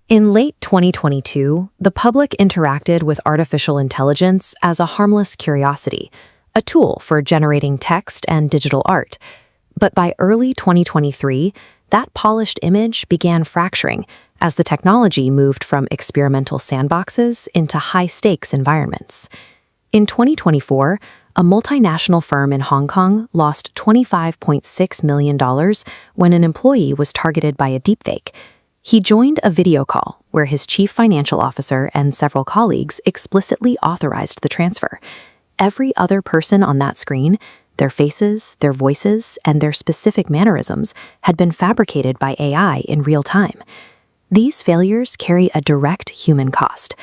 In late 2022, the public interacted with artificial intelligence as a harmless curiosity, a tool for generating text and digital art. But by early 2023, that polished image began fracturing as the technology moved from experimental sandboxes into high-stakes environments. In 2024, a multinational firm in Hong Kong lost $25.6 million when an employee was targeted by a deepfake. He joined a video call where his chief financial officer and several colleagues explicitly authorized the transfer. Every other person on that screen, their faces, their voices, and their specific mannerisms had been fabricated by AI in real time. These failures carry a direct human cost.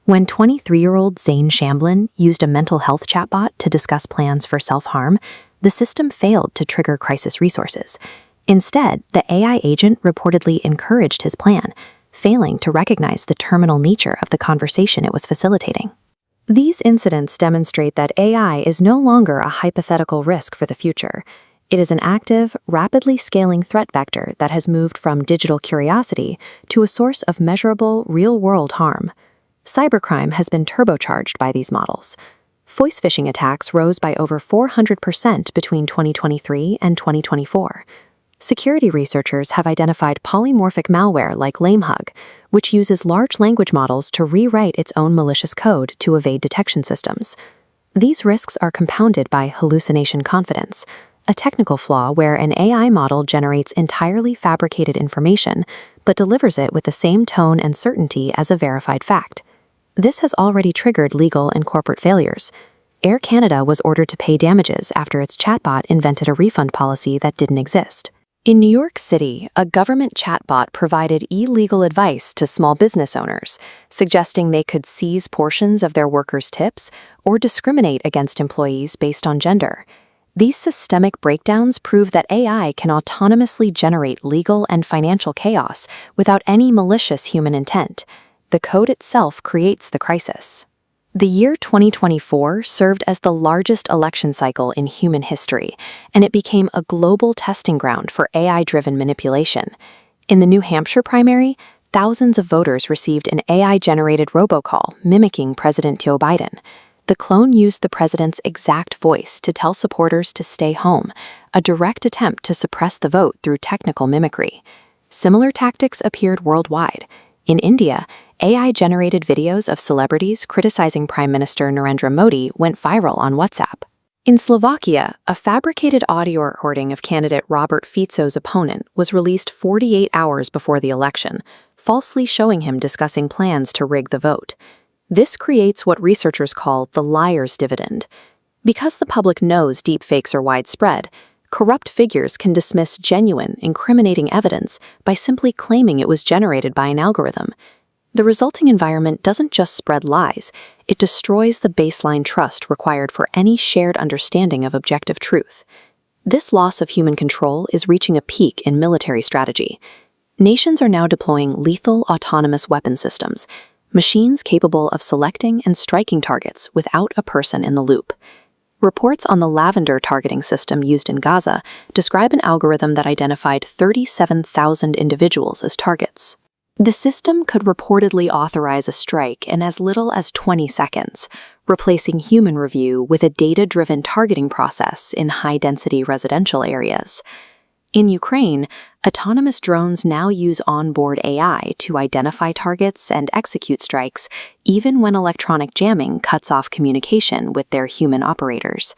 When 23-year-old Zane Shamblin used a mental health chatbot to discuss plans for self-harm, the system failed to trigger crisis resources. Instead, the AI agent reportedly encouraged his plan, failing to recognize the terminal nature of the conversation it was facilitating. These incidents demonstrate that AI is no longer a hypothetical risk for the future. It is an active, rapidly scaling threat vector that has moved from digital curiosity to a source of measurable, real-world harm. Cybercrime has been turbocharged by these models. Voice phishing attacks rose by over 400% between 2023 and 2024. Security researchers have identified polymorphic malware like LameHug, which uses large language models to rewrite its own malicious code to evade detection systems. These risks are compounded by hallucination confidence, a technical flaw where an AI model generates entirely fabricated information but delivers it with the same tone and certainty as a verified fact. This has already triggered legal and corporate failures. Air Canada was ordered to pay damages after its chatbot invented a refund policy that didn't exist. In New York City, a government chatbot provided illegal advice to small business owners, suggesting they could seize portions of their workers' tips or discriminate against employees based on gender. These systemic breakdowns prove that AI can autonomously generate legal and financial chaos without any malicious human intent. The code itself creates the crisis. The year 2024 served as the largest election cycle in human history, and it became a global testing ground for AI-driven manipulation. In the New Hampshire primary, thousands of voters received an AI-generated robocall mimicking President Joe Biden. The clone used the president's exact voice to tell supporters to stay home, a direct attempt to suppress the vote through technical mimicry. Similar tactics appeared worldwide. In India, AI-generated videos of celebrities criticizing Prime Minister Narendra Modi went viral on WhatsApp. In Slovakia, a fabricated audio recording of candidate Robert Fico's opponent was released 48 hours before the election, falsely showing him discussing plans to rig the vote. This creates what researchers call the liar's dividend. Because the public knows deepfakes are widespread, corrupt figures can dismiss genuine, incriminating evidence by simply claiming it was generated by an algorithm. The resulting environment doesn't just spread lies, it destroys the baseline trust required for any shared understanding of objective truth. This loss of human control is reaching a peak in military strategy. Nations are now deploying lethal autonomous weapon systems, machines capable of selecting and striking targets without a person in the loop. Reports on the Lavender targeting system used in Gaza describe an algorithm that identified 37,000 individuals as targets. The system could reportedly authorize a strike in as little as 20 seconds, replacing human review with a data-driven targeting process in high-density residential areas. In Ukraine, autonomous drones now use onboard AI to identify targets and execute strikes, even when electronic jamming cuts off communication with their human operators.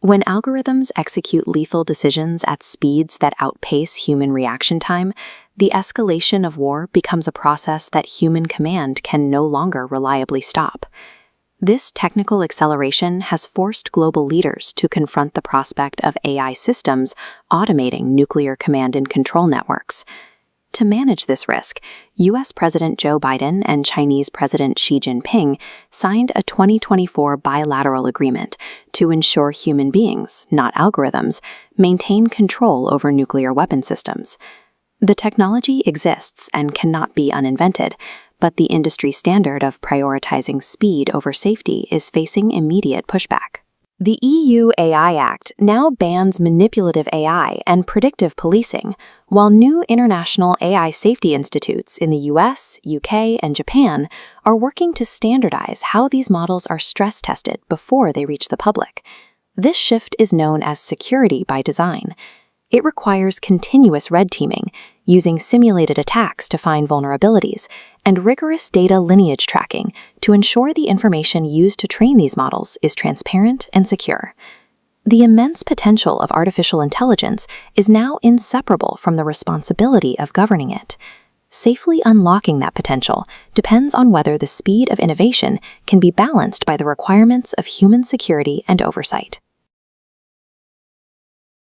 When algorithms execute lethal decisions at speeds that outpace human reaction time, the escalation of war becomes a process that human command can no longer reliably stop. This technical acceleration has forced global leaders to confront the prospect of AI systems automating nuclear command and control networks. To manage this risk, U.S. President Joe Biden and Chinese President Xi Jinping signed a 2024 bilateral agreement to ensure human beings, not algorithms, maintain control over nuclear weapon systems. The technology exists and cannot be uninvented, but the industry standard of prioritizing speed over safety is facing immediate pushback. The EU AI Act now bans manipulative AI and predictive policing, while new international AI safety institutes in the US, UK, and Japan are working to standardize how these models are stress tested before they reach the public. This shift is known as security by design. It requires continuous red teaming, using simulated attacks to find vulnerabilities, and rigorous data lineage tracking to ensure the information used to train these models is transparent and secure. The immense potential of artificial intelligence is now inseparable from the responsibility of governing it. Safely unlocking that potential depends on whether the speed of innovation can be balanced by the requirements of human security and oversight.